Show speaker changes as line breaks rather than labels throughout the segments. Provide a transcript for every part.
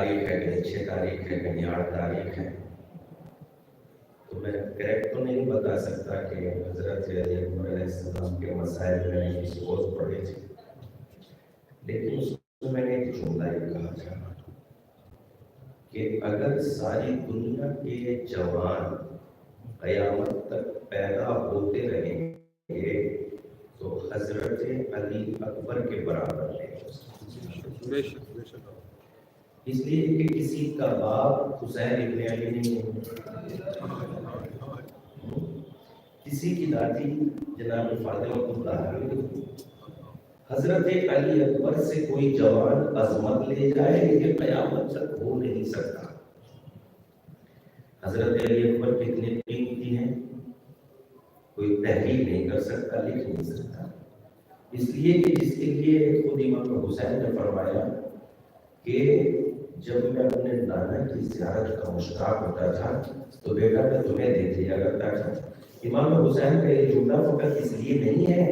تاریخ ہے، کہیں 6 تاریخ ہے، کہیں 8 تاریخ ہے، تو میں کریکٹ تو نہیں بتا سکتا کہ حضرت علی اکبر علیہ السلام کے مسائل میں نے کسی روز پڑھے تھے، لیکن اس میں نے ایک جملہ یہ کہا تھا کہ اگر ساری دنیا کے جوان قیامت تک پیدا ہوتے رہیں گے تو حضرت علی اکبر کے برابر نہیں ہو سکتے، اس لیے کہ کسی کا باپ حسین ابن علی نہیں ہے، کسی کی دادی جناب فاطمہ الزہرا نہیں، حضرت علی اکبر سے کوئی جوان عظمت لے جائے یہ قیامت تک ہو نہیں سکتا۔ حضرت علی اکبر کتنے قیمتی ہیں، کوئی تحریر نہیں کر سکتا، لکھ نہیں سکتا، اس لیے کہ جس کے لیے خود امام حسین نے فرمایا کہ جب میں اپنے نانا کی زیارت کا مشتاق ہوتا تھا تو بیٹا میں تمہیں دیکھ لیا کرتا تھا۔ امام حسین کا یہ جملہ فقط اس لیے نہیں ہے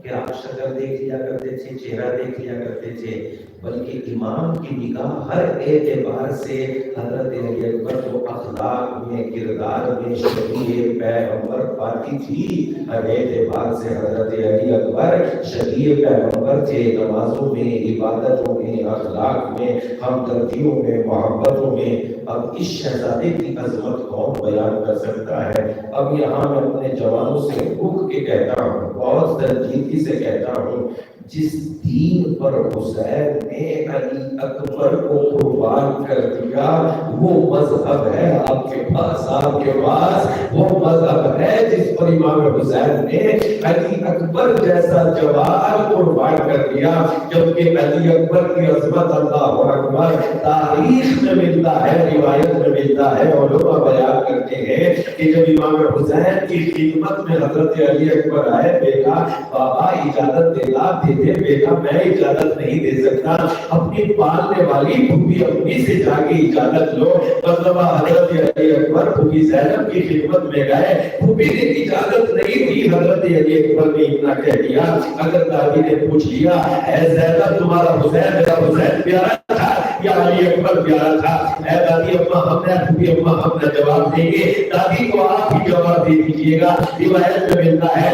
کہ آپ شکل دیکھ لیا کرتے تھے، چہرہ دیکھ لیا کرتے تھے، بلکہ امام کی نگاہ ہر اعتبار سے حضرت علی اکبر کو اخلاق میں، کردار میں شبیہ پیغمبر پاتی تھی۔ ہر اعتبار سے حضرت علی اکبر شبیہ پیغمبر تھے، نمازوں میں، عبادتوں میں، اخلاق میں، ہمدردیوں میں، محبتوں میں۔ اب اس شہزادے کی عظمت کون بیان کر سکتا ہے؟ اب یہاں میں اپنے جوانوں سے رک کے کہتا ہوں، بہت سنجیدگی سے کہتا ہوں، جس دین پر حسین نے علی اکبر کو قربان کر دیا وہ مذہب ہے آپ کے پاس، آپ کے پاس وہ مذہب ہے جس پر امام حسین نے علی اکبر جیسا جوان قربان کر دیا۔ جبکہ علی اکبر کی عظمت اللہ اکبر تاریخ میں ملتا ہے، روایت میں ملتا ہے، علماء بیان کرتے ہیں کہ جب امام حسین کی خدمت میں حضرت علی اکبر آئے، بیٹا بابا اجازت دینا دے دے، بیٹا میں اجازت نہیں دے سکتا، اپنی پالنے والی پھوپھی امی سے جا کے اجازت لو۔ مطلب حضرت علی اکبر پھوپھی زینب کی خدمت میں گئے، پھوپھی نے اجازت نہیں دی، حضرت علی اکبر نے اتنا کہہ دیا، اگر دادی نے پوچھ لیا اے زینب تمہارا حسین میرا حسین پیارا تھا یا علی اکبر پیارا تھا، اے دادی اما ہم نے، پھوپھی اما ہم نے جواب دیں گے، دادی کو آپ ہی جواب دے دیجیے گا۔ روایت میں ملتا ہے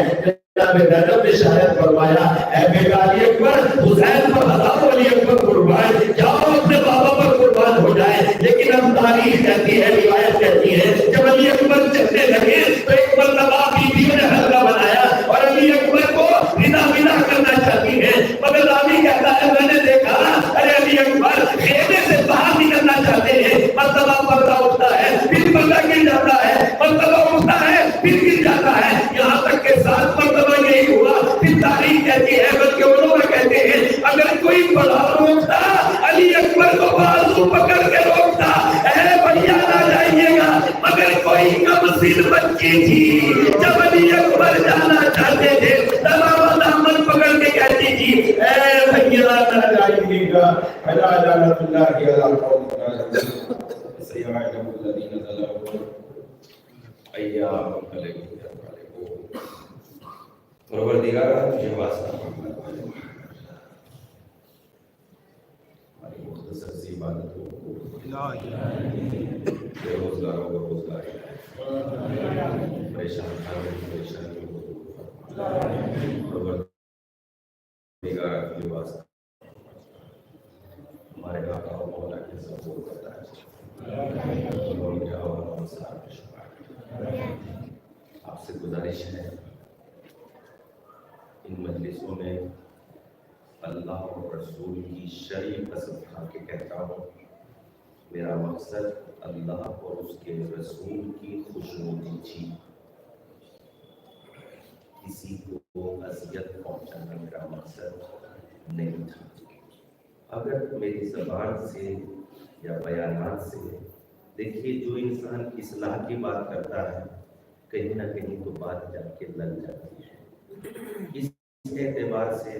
جناب زینب نے شاید فرمایا اے بیٹا علی اکبر حسین پر ہزاروں علی اکبر قربان، جاؤ اپنے بابا پر قربان ہو جائے۔ لیکن اب تاریخ کہتی ہے، روایت کہتی ہے جب علی اکبر چلنے لگے تو ایک مرتبہ بیویوں نے حلقہ بنایا اور علی اکبر کو ودا کرنا چاہتی ہے، مگر راوی کہتا ہے میں نے دیکھا ارے علی اکبر خیمے سے باہر نکلنا چاہتے ہیں، مرتبہ پردہ اٹھتا ہے پھر پردہ گر جاتا ہے، مرتبہ اٹھتا ہے پھر گر جاتا ہے، یہاں تک کہ 7 مرتبہ یہی ہوا۔ پھر تاریخ کہتی ہے بلکہ علماء کہتے ہیں اگر کوئی بڑا روکتا علی اکبر کو بازو پکڑ کے روکتا، اے بھیا نہ جائیے گا، مگر کوئی کم سن بچی تھی جب علی اکبر جانا چاہتے تھے تمام دامن پکڑ کے کہتی تھی اے بھیا نہ جائیے گا۔ الا لعنت اللہ علی القوم سيعلم الذين ظلموا ایام علیکم۔ پروردگار تجھے واسطہ ہماری مختصر سی عبادتوں کو بے روزگاروں کو روزگار، پریشان پریشانیوں کو دور فرما۔ پروردگار تجھے واسطہ ہمارے آقا و مولا کے ظہور کرتا ہے، آپ سے گزارش ہے ان مجلسوں میں اللہ اور رسول کی شرعی قسم کھا کے کہتا ہوں میرا مقصد اللہ اور اس کے رسول کی خوشنودی تھی، کسی کو اذیت پہنچانا میرا مقصد نہیں تھا۔ اگر میری زبان سے یا بیانات سے دیکھیے جو انسان اصلاح کی بات کرتا ہے کہیں نہ کہیں تو بات جا کے لگ جاتی ہے۔ اس اعتبار سے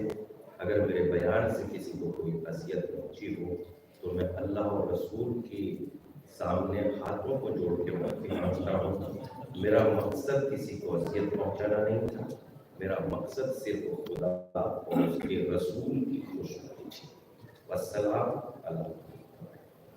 اگر میرے بیان سے کسی کو کوئی اذیت پہنچی ہو تو میں اللہ اور رسول کے سامنے ہاتھوں کو جوڑ کے معافی مانگتا ہوں۔ میرا مقصد کسی کو اذیت پہنچانا نہیں تھا، میرا مقصد صرف خدا اور اس کے رسول کی خوشنودی تھی۔ والسلام علیکم۔